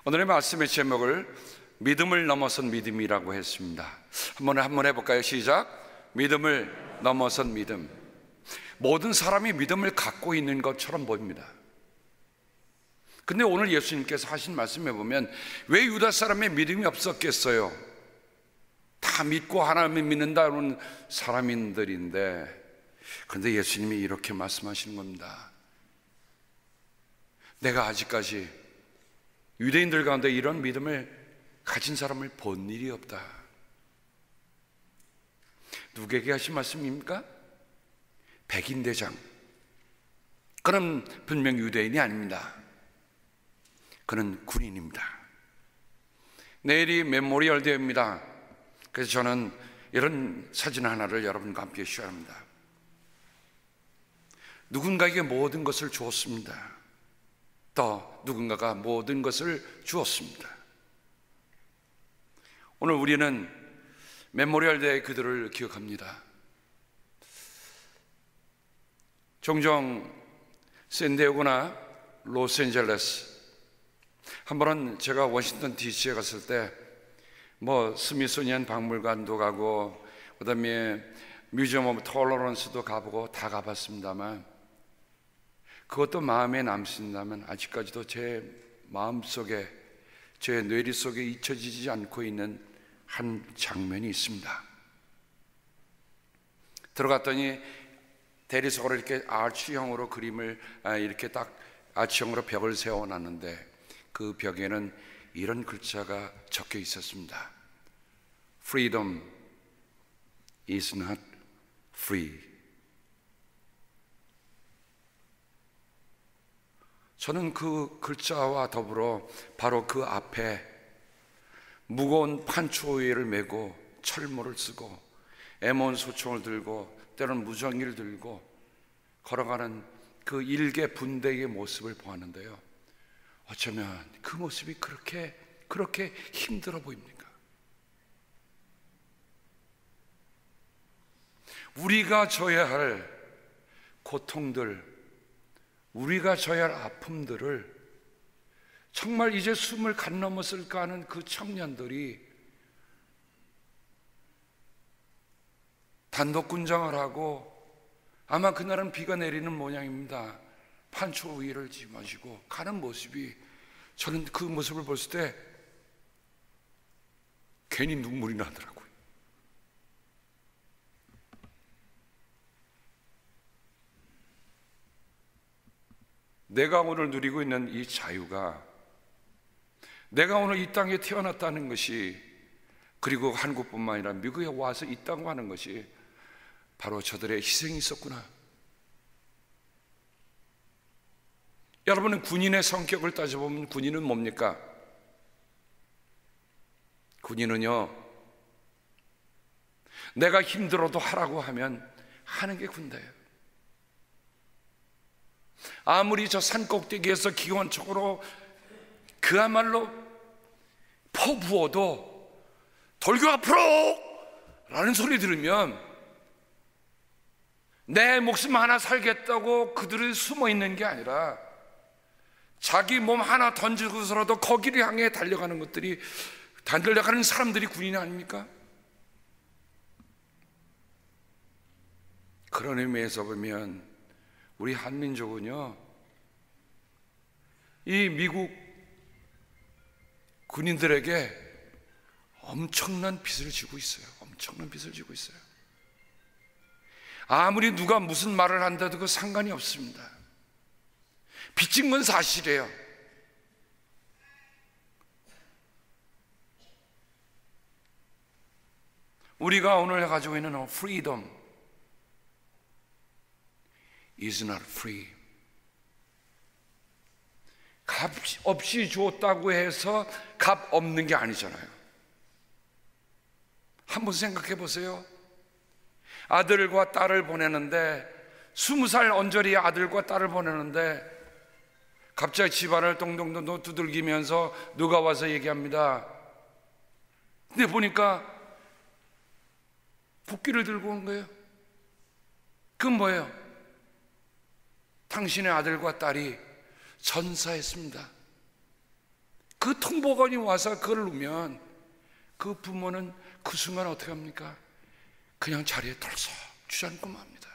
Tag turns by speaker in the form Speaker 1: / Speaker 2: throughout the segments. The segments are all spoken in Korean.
Speaker 1: 오늘의 말씀의 제목을 믿음을 넘어선 믿음이라고 했습니다. 한번 해볼까요? 시작. 믿음을 넘어선 믿음. 모든 사람이 믿음을 갖고 있는 것처럼 보입니다. 근데 오늘 예수님께서 하신 말씀에 보면 왜 유다 사람의 믿음이 없었겠어요? 다 믿고 하나님을 믿는다는 사람인들인데, 그런데 예수님이 이렇게 말씀하시는 겁니다. 내가 아직까지 유대인들 가운데 이런 믿음을 가진 사람을 본 일이 없다. 누구에게 하신 말씀입니까? 백인대장. 그는 분명 유대인이 아닙니다. 그는 군인입니다. 내일이 메모리얼 데이입니다. 그래서 저는 이런 사진 하나를 여러분과 함께 쉐어합니다. 누군가에게 모든 것을 주었습니다. 또 누군가가 모든 것을 주었습니다. 오늘 우리는 메모리얼 데이 그들을 기억합니다. 종종 샌디에고나 로스앤젤레스, 한 번은 제가 워싱턴 DC에 갔을 때 스미소니안 박물관도 가고 그 다음에 뮤지엄 오브 톨러런스도 가보고 다 가봤습니다만, 그것도 마음에 남습니다만 아직까지도 제 마음속에, 제 뇌리 속에 잊혀지지 않고 있는 한 장면이 있습니다. 들어갔더니 대리석으로 이렇게 아치형으로 그림을 이렇게 딱 아치형으로 벽을 세워놨는데 그 벽에는 이런 글자가 적혀 있었습니다. Freedom is not free. 저는 그 글자와 더불어 바로 그 앞에 무거운 판초 위를 메고 철모를 쓰고 M1 소총을 들고 때로는 무전기를 들고 걸어가는 그 일개 분대의 모습을 보았는데요, 어쩌면 그 모습이 그렇게 힘들어 보입니까? 우리가 져야 할 고통들, 우리가 져야 할 아픔들을 정말 이제 숨을 간 넘었을까 하는 그 청년들이 단독 군장을 하고, 아마 그날은 비가 내리는 모양입니다. 판초 위를 짊어지고 가는 모습이, 저는 그 모습을 봤을 때 괜히 눈물이 나더라고요. 내가 오늘 누리고 있는 이 자유가, 내가 오늘 이 땅에 태어났다는 것이, 그리고 한국뿐만 아니라 미국에 와서 있다고 하는 것이 바로 저들의 희생이 있었구나. 여러분은 군인의 성격을 따져보면 군인은 뭡니까? 군인은요, 내가 힘들어도 하라고 하면 하는 게 군대예요. 아무리 저 산꼭대기에서 기관총으로 그야말로 퍼부어도 돌격 앞으로! 라는 소리 들으면 내 목숨 하나 살겠다고 그들이 숨어 있는 게 아니라 자기 몸 하나 던지고서라도 거기를 향해 달려가는 것들이, 달려가는 사람들이 군인이 아닙니까? 그런 의미에서 보면 우리 한민족은요, 이 미국 군인들에게 엄청난 빚을 지고 있어요. 엄청난 빚을 지고 있어요. 아무리 누가 무슨 말을 한다도 그 상관이 없습니다. 빚진 건 사실이에요. 우리가 오늘 가지고 있는 freedom is not free. 값 없이 주었다고 해서 값 없는 게 아니잖아요. 한번 생각해 보세요. 아들과 딸을 보내는데, 20살 언저리의 아들과 딸을 보내는데 갑자기 집안을 동동동 두들기면서 누가 와서 얘기합니다. 근데 보니까 복귀를 들고 온 거예요. 그건 뭐예요? 당신의 아들과 딸이 전사했습니다. 그 통보관이 와서 그걸 놓으면 그 부모는 그 순간 어떻게 합니까? 그냥 자리에 덜썩 주저앉고 맙니다.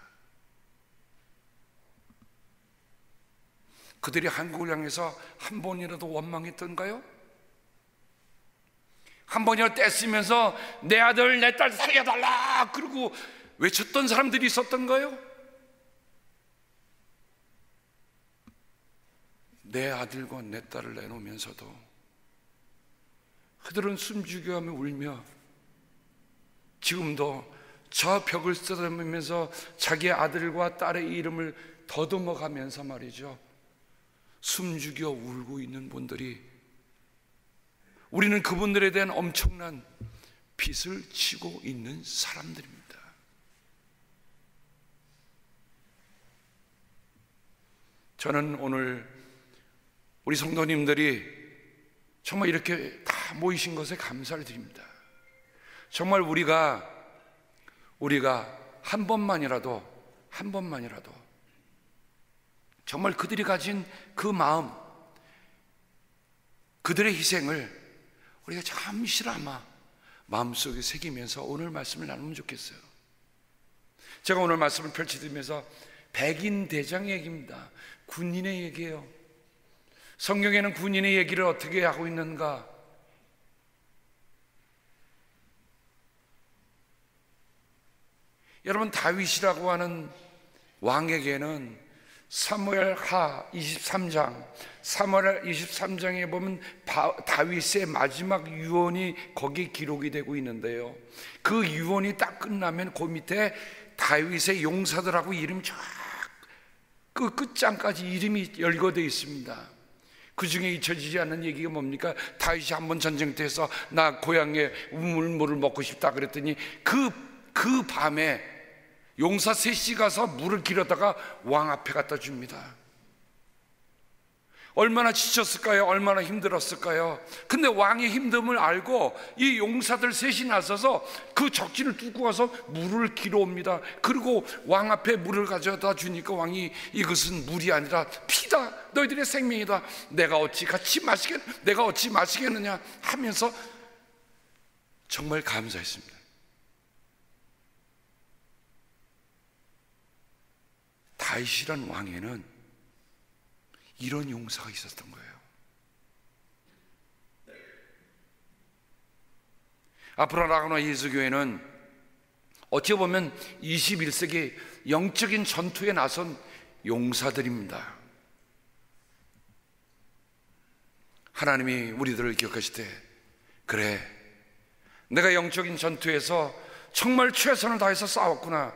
Speaker 1: 그들이 한국을 향해서 한 번이라도 원망했던가요? 한 번이라도 떼쓰면서 내 아들 내 딸 살려달라 그러고 외쳤던 사람들이 있었던가요? 내 아들과 내 딸을 내놓으면서도 그들은 숨죽여가며 울며 지금도 저 벽을 쓰다듬으면서 자기의 아들과 딸의 이름을 더듬어가면서 말이죠, 숨죽여 울고 있는 분들이, 우리는 그분들에 대한 엄청난 빚을 지고 있는 사람들입니다. 저는 오늘 우리 성도님들이 정말 이렇게 다 모이신 것에 감사를 드립니다. 정말 우리가 한 번만이라도 정말 그들이 가진 그 마음, 그들의 희생을 우리가 잠시나마 마음속에 새기면서 오늘 말씀을 나누면 좋겠어요. 제가 오늘 말씀을 펼쳐드리면서 백인 대장 얘기입니다. 군인의 얘기예요. 성경에는 군인의 얘기를 어떻게 하고 있는가? 여러분, 다윗이라고 하는 왕에게는 사무엘하 23장, 사무엘 23장에 보면 다윗의 마지막 유언이 거기 기록이 되고 있는데요, 그 유언이 딱 끝나면 그 밑에 다윗의 용사들하고 이름이 쫙 그 끝장까지 이름이 열거되어 있습니다. 그 중에 잊혀지지 않는 얘기가 뭡니까? 다윗이 한번 전쟁터에서 나 고향에 우물물을 먹고 싶다 그랬더니 그 밤에 용사 셋이 가서 물을 길어다가 왕 앞에 갖다 줍니다. 얼마나 지쳤을까요? 얼마나 힘들었을까요? 근데 왕의 힘듦을 알고 이 용사들 셋이 나서서 그 적진을 뚫고 가서 물을 길어옵니다. 그리고 왕 앞에 물을 가져다 주니까 왕이 이것은 물이 아니라 피다, 너희들의 생명이다, 내가 어찌 마시겠느냐 하면서 정말 감사했습니다. 다윗이란 왕에는 이런 용사가 있었던 거예요. 앞으로 나가는 예수교회는 어찌 보면 21세기 영적인 전투에 나선 용사들입니다. 하나님이 우리들을 기억하실 때, 그래, 내가 영적인 전투에서 정말 최선을 다해서 싸웠구나,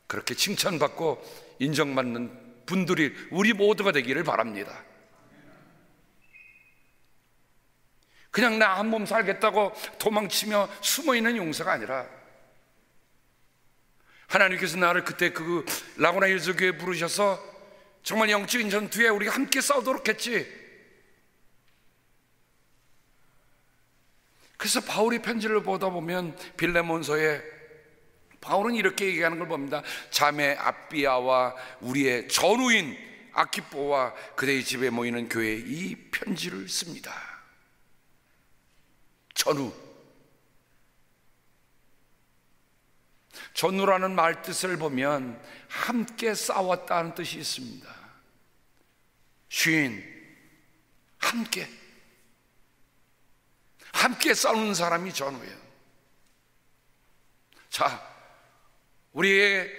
Speaker 1: 그렇게 칭찬받고 인정받는 분들이 우리 모두가 되기를 바랍니다. 그냥 나 한 몸 살겠다고 도망치며 숨어있는 용사가 아니라, 하나님께서 나를 그때 그 라구나 일수교회에 부르셔서 정말 영적인 전투에 우리가 함께 싸우도록 했지. 그래서 바울의 편지를 보다 보면 빌레몬서에 바울은 이렇게 얘기하는 걸 봅니다. 자매 아비아와 우리의 전우인 아키뽀와 그대의 집에 모이는 교회에 이 편지를 씁니다. 전우라는 말 뜻을 보면 함께 싸웠다는 뜻이 있습니다. 함께 싸우는 사람이 전우예요. 자, 우리의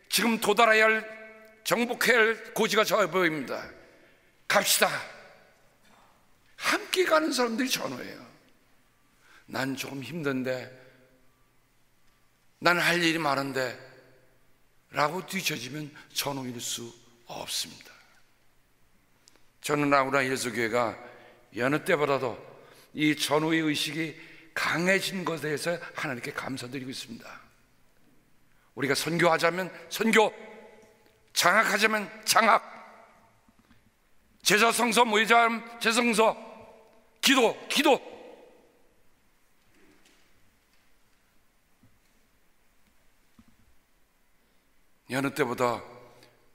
Speaker 1: 지금 도달해야 할, 정복해야 할 고지가 저 보입니다. 갑시다. 함께 가는 사람들이 전우예요. 난 조금 힘든데, 난 할 일이 많은데 라고 뒤처지면 전우일 수 없습니다. 저는 라구나 예수교회가 여느 때보다도 이 전우의 의식이 강해진 것에 대해서 하나님께 감사드리고 있습니다. 우리가 선교하자면 선교, 장학하자면 장학, 제자 성서 모이자면 제성서, 기도. 여느 때보다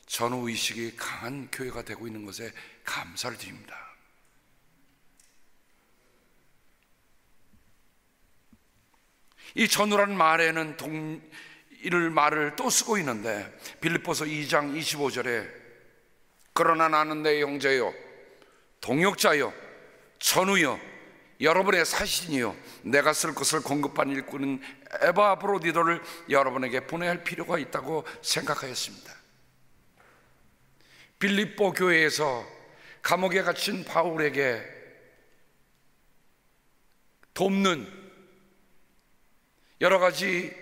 Speaker 1: 전우의식이 강한 교회가 되고 있는 것에 감사를 드립니다. 이 전우라는 말에는 이를 말을 또 쓰고 있는데, 빌립보서 2장 25절에 그러나 나는 내 형제요, 동역자요, 전우요, 여러분의 사신이요, 내가 쓸 것을 공급한 일꾼은 에바브로디도를 여러분에게 보내야 할 필요가 있다고 생각하였습니다. 빌립보 교회에서 감옥에 갇힌 바울에게 돕는 여러 가지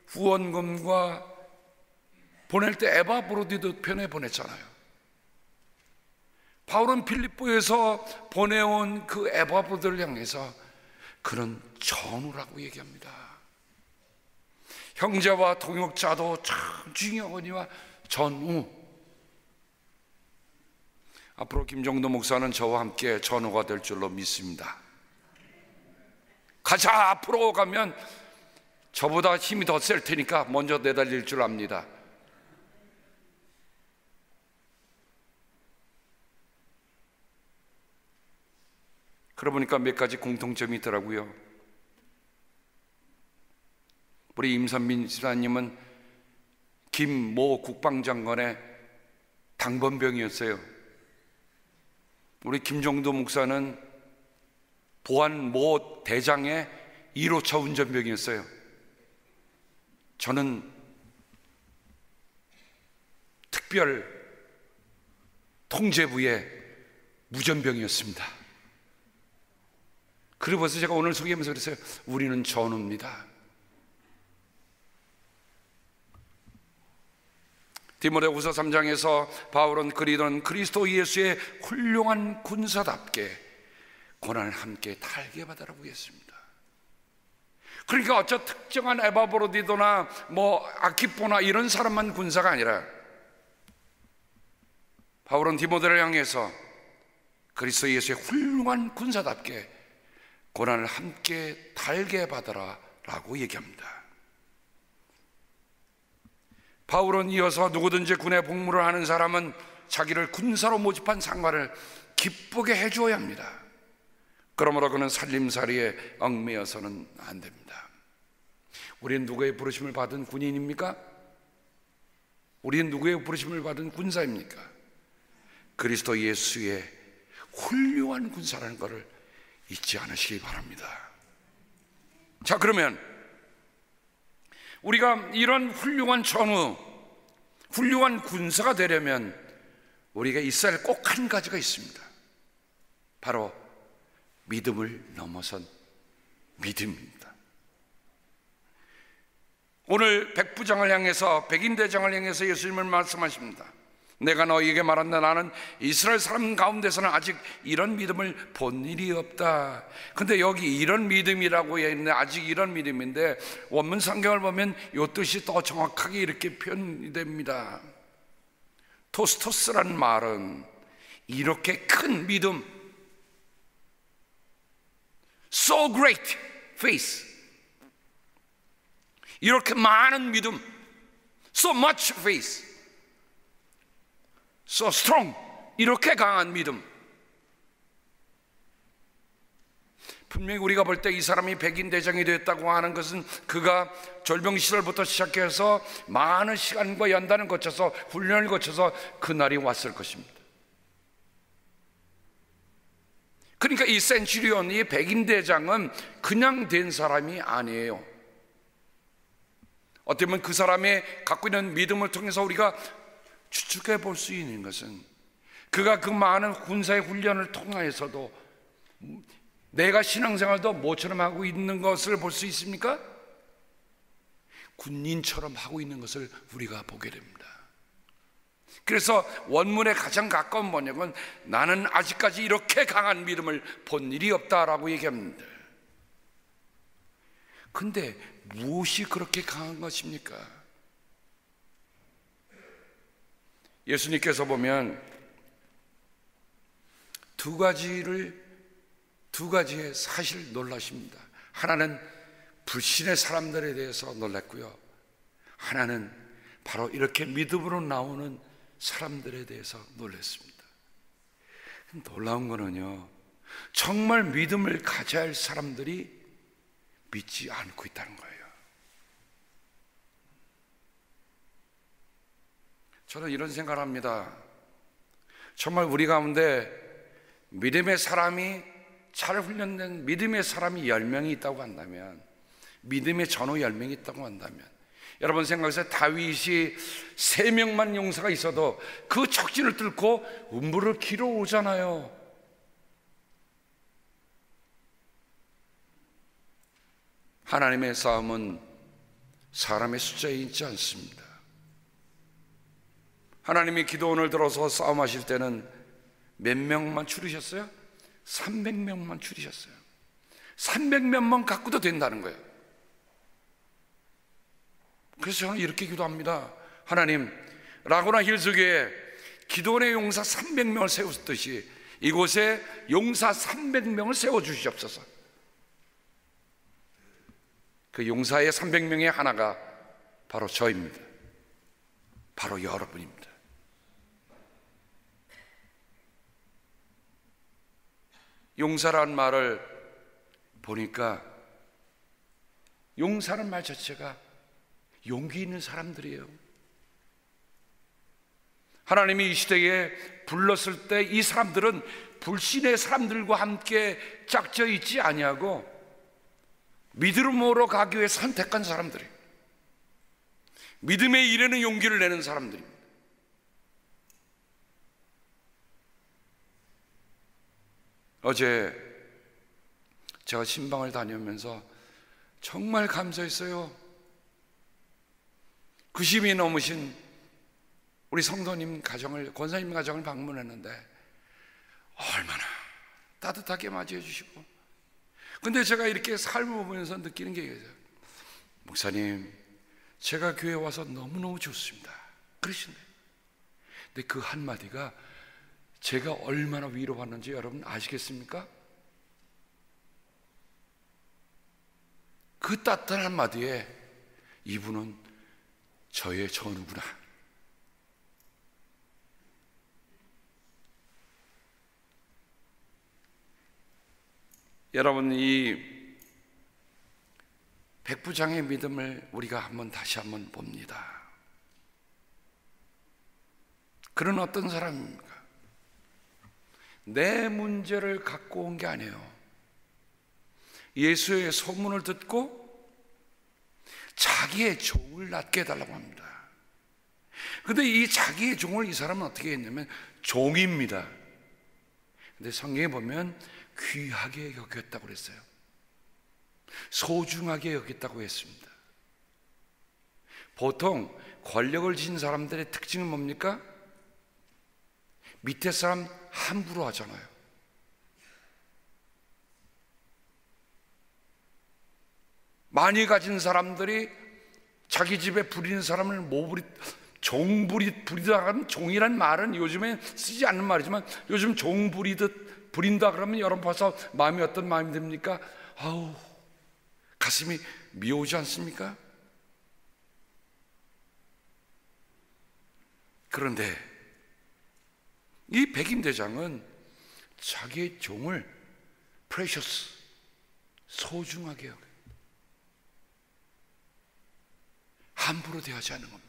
Speaker 1: 후원금과 보낼 때 에바브로디도 편에 보냈잖아요. 바울은 빌립보에서 보내온 그 에바브로디를 향해서 그는 전우라고 얘기합니다. 형제와 동역자도 참 중요하거니와 전우. 앞으로 김정도 목사는 저와 함께 전우가 될 줄로 믿습니다. 가자, 앞으로 가면 저보다 힘이 더 셀 테니까 먼저 내달릴 줄 압니다. 그러고 보니까 몇 가지 공통점이 있더라고요. 우리 임선민 지사님은 김모 국방장관의 당번병이었어요. 우리 김정도 목사는 보안 모 대장의 1호차 운전병이었어요. 저는 특별 통제부의 무전병이었습니다. 그래서 제가 오늘 소개하면서 그랬어요. 우리는 전우입니다. 디모데후서 3장에서 바울은 그리던 그리스도 예수의 훌륭한 군사답게 고난을 함께 달게 받으라고 했습니다. 그러니까 어쩌 특정한 에바브로디도나 아키포나 이런 사람만 군사가 아니라 바울은 디모데를 향해서 그리스도 예수의 훌륭한 군사답게 고난을 함께 달게 받으라 라고 얘기합니다. 바울은 이어서 누구든지 군에 복무를 하는 사람은 자기를 군사로 모집한 상관을 기쁘게 해주어야 합니다. 그러므로 그는 살림살이에 얽매여서는 안 됩니다. 우리는 누구의 부르심을 받은 군인입니까? 우리는 누구의 부르심을 받은 군사입니까? 그리스도 예수의 훌륭한 군사라는 것을 잊지 않으시기 바랍니다. 자, 그러면 우리가 이런 훌륭한 전우, 훌륭한 군사가 되려면 우리가 있어야 할 꼭 한 가지가 있습니다. 바로 믿음을 넘어선 믿음입니다. 오늘 백부장을 향해서, 백인대장을 향해서 예수님은 말씀하십니다. 내가 너희에게 말한다. 나는 이스라엘 사람 가운데서는 아직 이런 믿음을 본 일이 없다. 근데 여기 이런 믿음이라고 했는데 아직 이런 믿음인데 원문 성경을 보면 이 뜻이 더 정확하게 이렇게 표현이 됩니다. 토스토스라는 말은 이렇게 큰 믿음, so great faith, 이렇게 많은 믿음, so much faith, so strong, 이렇게 강한 믿음. 분명히 우리가 볼 때 이 사람이 백인 대장이 됐다고 하는 것은 그가 졸병 시절부터 시작해서 많은 시간과 연단을 거쳐서 훈련을 거쳐서 그날이 왔을 것입니다. 그러니까 이 센츄리온, 이 백인 대장은 그냥 된 사람이 아니에요. 어떻게 보면 그 사람의 갖고 있는 믿음을 통해서 우리가 추측해 볼 수 있는 것은 그가 그 많은 군사의 훈련을 통하여서도 내가 신앙생활도 모처럼 하고 있는 것을 볼 수 있습니까? 군인처럼 하고 있는 것을 우리가 보게 됩니다. 그래서 원문의 가장 가까운 번역은 나는 아직까지 이렇게 강한 믿음을 본 일이 없다라고 얘기합니다. 근데 무엇이 그렇게 강한 것입니까? 예수님께서 보면 두 가지의 사실 놀라십니다. 하나는 불신의 사람들에 대해서 놀랐고요, 하나는 바로 이렇게 믿음으로 나오는 사람들에 대해서 놀랐습니다. 놀라운 거는요, 정말 믿음을 가져야 할 사람들이 믿지 않고 있다는 거예요. 저는 이런 생각을 합니다. 정말 우리 가운데 믿음의 사람이, 잘 훈련된 믿음의 사람이 10명이 있다고 한다면, 믿음의 전우 10명이 있다고 한다면, 여러분 생각하세요. 다윗이 3명만 용사가 있어도 그 적진을 뚫고 음부를 길어오잖아요. 하나님의 싸움은 사람의 숫자에 있지 않습니다. 하나님이 기도원을 들어서 싸움하실 때는 몇 명만 추리셨어요? 300명만 추리셨어요. 300명만 갖고도 된다는 거예요. 그래서 저는 이렇게 기도합니다. 하나님, 라구나 힐스교에 기도원의 용사 300명을 세웠듯이 이곳에 용사 300명을 세워주시옵소서. 그 용사의 300명의 하나가 바로 저입니다. 바로 여러분입니다. 용사란 말을 보니까 용사란 말 자체가 용기 있는 사람들이에요. 하나님이 이 시대에 불렀을 때 이 사람들은 불신의 사람들과 함께 짝져 있지 아니하고 믿음으로 가기 위해 선택한 사람들이에요. 믿음에 이르는 용기를 내는 사람들입니다. 어제 제가 신방을 다니면서 정말 감사했어요. 90이 넘으신 우리 성도님 가정을, 권사님 가정을 방문했는데 얼마나 따뜻하게 맞이해 주시고, 근데 제가 이렇게 삶을 보면서 느끼는 게 있어요. 목사님, 제가 교회 와서 너무너무 좋습니다, 그러신데, 근데 그 한마디가 제가 얼마나 위로받는지 여러분 아시겠습니까? 그 따뜻한 한마디에 이분은 저의 전우구나. 여러분, 이 백부장의 믿음을 우리가 다시 한번 봅니다. 그는 어떤 사람입니까? 내 문제를 갖고 온 게 아니에요. 예수의 소문을 듣고 자기의 종을 낫게 해달라고 합니다. 근데 이 자기의 종을 이 사람은 어떻게 했냐면 종입니다. 근데 성경에 보면 귀하게 여겼다고 그랬어요. 소중하게 여겼다고 했습니다. 보통 권력을 지닌 사람들의 특징은 뭡니까? 밑에 사람 함부로 하잖아요. 많이 가진 사람들이 자기 집에 부리는 사람을 종부리다 하면, 종이란 말은 요즘에 쓰지 않는 말이지만 요즘 부린다 그러면 여러분 벌써 마음이 어떤 마음이 듭니까? 아우, 가슴이 미오지 않습니까? 그런데 이 백인대장은 자기의 종을 precious, 소중하게 여겨요. 함부로 대하지 않는 겁니다.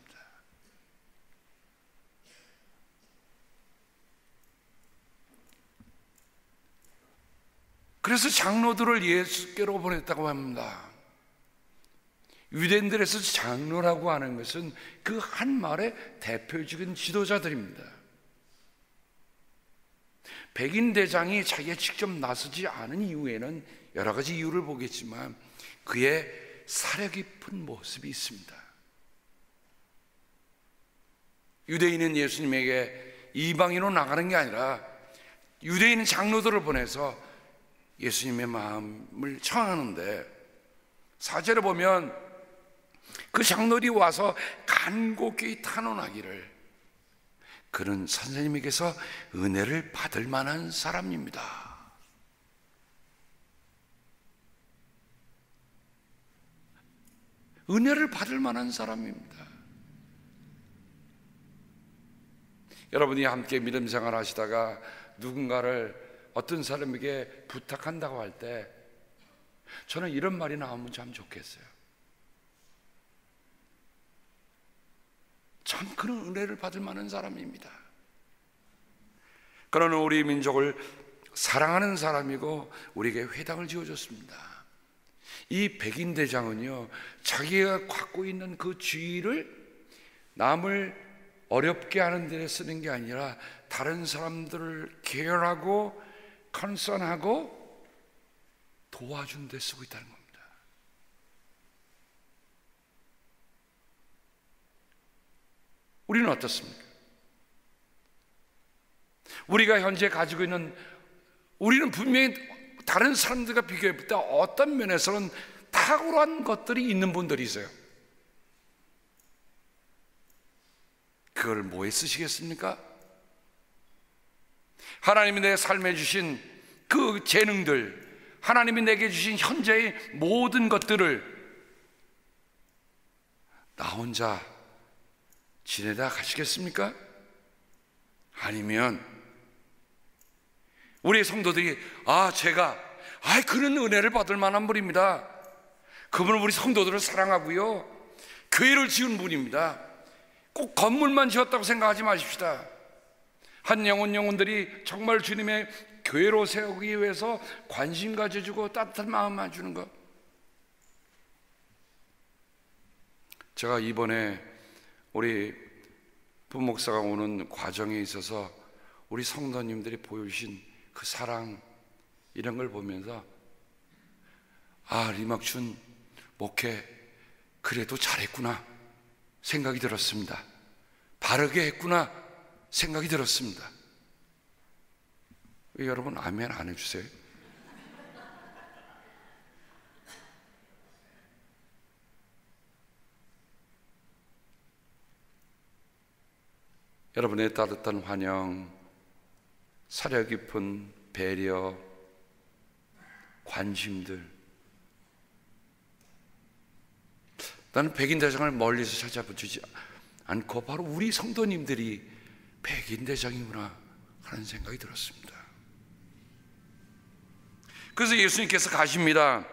Speaker 1: 그래서 장로들을 예수께로 보냈다고 합니다. 유대인들에서 장로라고 하는 것은 그 한 말의 대표적인 지도자들입니다. 백인 대장이 자기가 직접 나서지 않은 이유에는 여러 가지 이유를 보겠지만 그의 사려 깊은 모습이 있습니다. 유대인은 예수님에게 이방인으로 나가는 게 아니라 유대인 장로들을 보내서 예수님의 마음을 청하는데, 4절에 보면 그 장로들이 와서 간곡히 탄원하기를 그는 선생님에게서 은혜를 받을 만한 사람입니다. 은혜를 받을 만한 사람입니다. 여러분이 함께 믿음 생활 하시다가 누군가를, 어떤 사람에게 부탁한다고 할 때 저는 이런 말이 나오면 참 좋겠어요. 참 그런 은혜를 받을 만한 사람입니다. 그러나 우리 민족을 사랑하는 사람이고 우리에게 회당을 지어줬습니다. 이 백인대장은요, 자기가 갖고 있는 그 지위를 남을 어렵게 하는 데 쓰는 게 아니라 다른 사람들을 계열하고 컨선하고 도와준 데 쓰고 있다는 겁니다. 우리는 어떻습니까? 우리가 현재 가지고 있는, 우리는 분명히 다른 사람들과 비교해 때 어떤 면에서는 탁월한 것들이 있는 분들이세요. 그걸 뭐에 쓰시겠습니까? 하나님이 내 삶에 주신 그 재능들, 하나님이 내게 주신 현재의 모든 것들을 나 혼자 지내다 가시겠습니까? 아니면 우리 성도들이 제가 그런 은혜를 받을 만한 분입니다. 그분은 우리 성도들을 사랑하고요, 교회를 지은 분입니다. 꼭 건물만 지었다고 생각하지 마십시다. 한 영혼들이 정말 주님의 교회로 세우기 위해서 관심 가져주고 따뜻한 마음만 주는 것. 제가 이번에 우리 부목사가 오는 과정에 있어서 우리 성도님들이 보여주신 그 사랑, 이런 걸 보면서 리막춘 목회 그래도 잘했구나 생각이 들었습니다. 바르게 했구나 생각이 들었습니다. 왜 여러분 아멘 안 해주세요? 여러분의 따뜻한 환영, 사려 깊은 배려, 관심들, 나는 백인대장을 멀리서 찾아보지 않고 바로 우리 성도님들이 백인대장이구나 하는 생각이 들었습니다. 그래서 예수님께서 가십니다.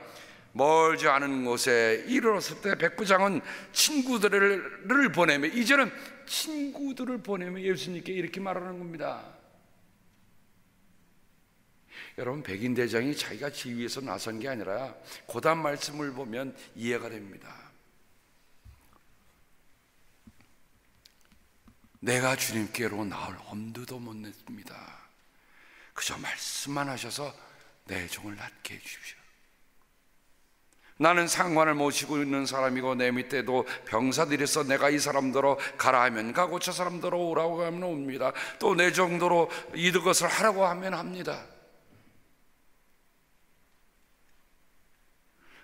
Speaker 1: 멀지 않은 곳에 이르렀을 때 백부장은 친구들을 보내며, 이제는 친구들을 보내며 예수님께 이렇게 말하는 겁니다. 여러분, 백인대장이 자기가 지위에서 나선 게 아니라 고단 말씀을 보면 이해가 됩니다. 내가 주님께로 나올 엄두도 못 냈습니다. 그저 말씀만 하셔서 내 종을 낫게 해주십시오. 나는 상관을 모시고 있는 사람이고 내 밑에도 병사들이 있어 내가 이 사람들로 가라 하면 가고 저 사람들로 오라고 하면 옵니다. 또 내 정도로 이것을 하라고 하면 합니다.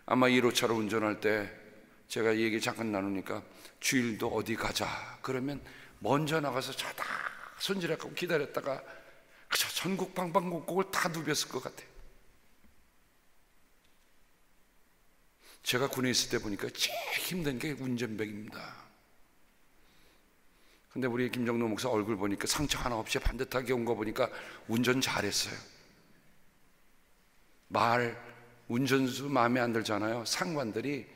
Speaker 1: 아마 1호차로 운전할 때 제가 이 얘기 잠깐 나누니까 주일도 어디 가자 그러면 먼저 나가서 자다 손질하고 기다렸다가 그저 전국 방방곡곡을 다 누볐을 것 같아요. 제가 군에 있을 때 보니까 제일 힘든 게 운전병입니다. 근데 우리 김정도 목사 얼굴 보니까 상처 하나 없이 반듯하게 온 거 보니까 운전 잘했어요. 운전수 마음에 안 들잖아요. 상관들이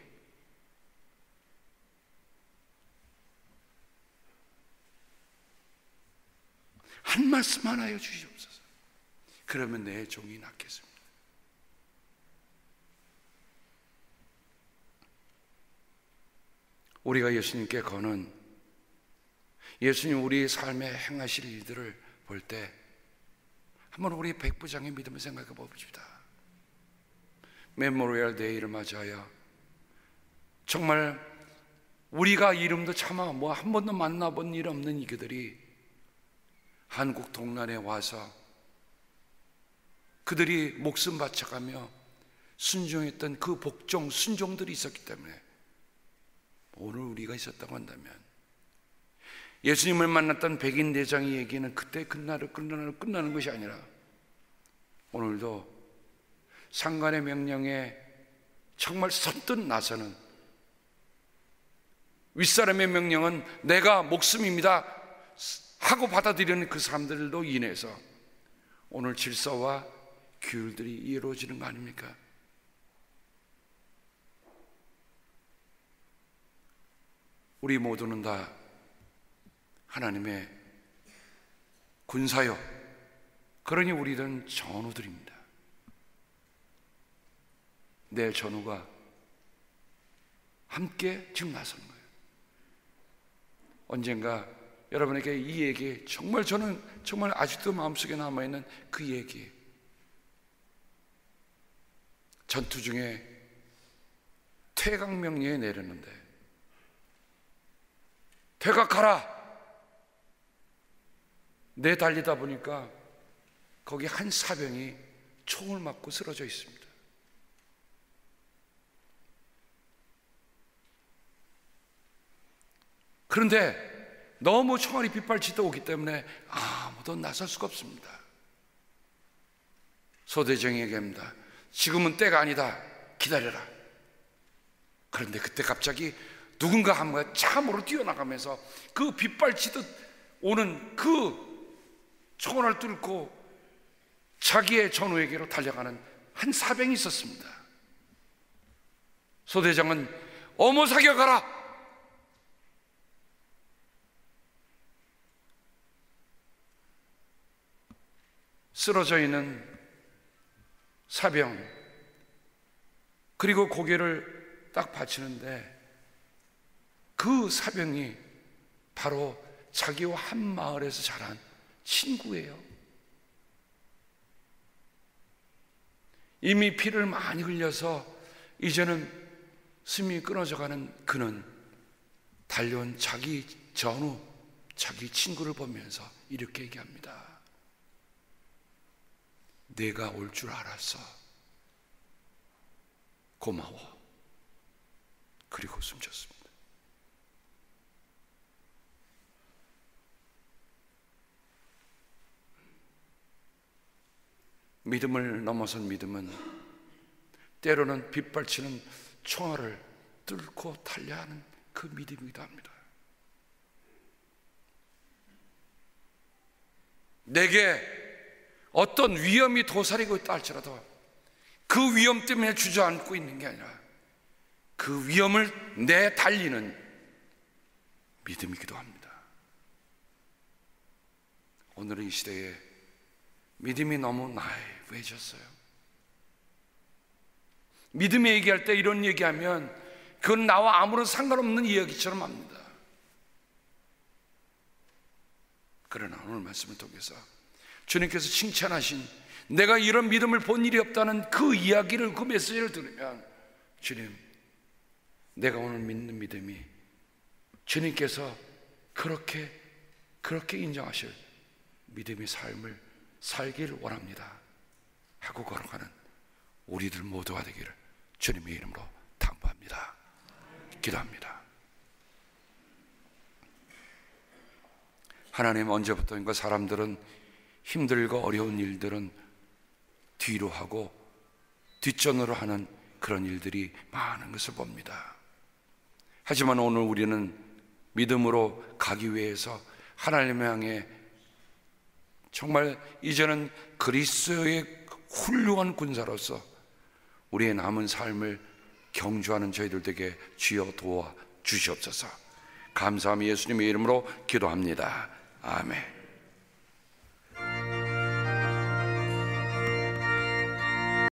Speaker 1: 한 말씀 하나 해주시옵소서. 그러면 내 종이 낫겠습니다. 우리가 예수님께 거는, 예수님 우리 삶에 행하실 일들을 볼 때 한번 우리 백부장의 믿음을 생각해 봅시다. 메모리얼 데이를 맞이하여 정말 우리가 이름도 차마 한 번도 만나본 일 없는 이들이 한국 동란에 와서 그들이 목숨 바쳐가며 순종했던 그 순종들이 있었기 때문에 오늘 우리가 있었다고 한다면, 예수님을 만났던 백인 대장의 얘기는 그때 그날을 끝나는 것이 아니라 오늘도 상관의 명령에 정말 선뜻 나서는, 윗사람의 명령은 내가 목숨입니다 하고 받아들이는 그 사람들도 인해서 오늘 질서와 규율들이 이루어지는 거 아닙니까? 우리 모두는 다 하나님의 군사요, 그러니 우리들은 전우들입니다. 내 전우가 함께 지금 나서는 거예요. 언젠가 여러분에게 이 얘기, 정말 저는 정말 아직도 마음속에 남아있는 그 얘기, 전투 중에 퇴각명령이 내렸는데 퇴각하라! 내달리다 보니까 거기 한 사병이 총을 맞고 쓰러져 있습니다. 그런데 너무 총알이 빗발치다 오기 때문에 아무도 나설 수가 없습니다. 소대장에게 합니다. 지금은 때가 아니다. 기다려라. 그런데 그때 갑자기 누군가 한 번에 참으로 뛰어나가면서 그 빗발치듯 오는 그 총알을 뚫고 자기의 전우에게로 달려가는 한 사병이 있었습니다. 소대장은 어머 사격하라! 쓰러져 있는 사병, 그리고 고개를 딱 받치는데 그 사병이 바로 자기와 한 마을에서 자란 친구예요. 이미 피를 많이 흘려서 이제는 숨이 끊어져가는 그는 달려온 자기 전우, 자기 친구를 보면서 이렇게 얘기합니다. 내가 올 줄 알았어. 고마워. 그리고 숨졌습니다. 믿음을 넘어선 믿음은 때로는 빗발치는 총알을 뚫고 달려하는 그 믿음이기도 합니다. 내게 어떤 위험이 도사리고 있다 할지라도 그 위험 때문에 주저앉고 있는 게 아니라 그 위험을 내달리는 믿음이기도 합니다. 오늘은 이 시대에 믿음이 너무 나이브해졌어요. 믿음이 얘기할 때 이런 얘기하면 그건 나와 아무런 상관없는 이야기처럼 합니다. 그러나 오늘 말씀을 통해서 주님께서 칭찬하신 내가 이런 믿음을 본 일이 없다는 그 이야기를, 그 메시지를 들으면 주님, 내가 오늘 믿는 믿음이 주님께서 그렇게 인정하실 믿음의 삶을 살기를 원합니다 하고 걸어가는 우리들 모두가 되기를 주님의 이름으로 당부합니다. 기도합니다. 하나님, 언제부터인가 사람들은 힘들고 어려운 일들은 뒤로 하고 뒷전으로 하는 그런 일들이 많은 것을 봅니다. 하지만 오늘 우리는 믿음으로 가기 위해서 하나님을 향해 정말 이제는 그리스도의 훌륭한 군사로서 우리의 남은 삶을 경주하는 저희들 되게 주여 도와 주시옵소서. 감사하며 예수님의 이름으로 기도합니다. 아멘.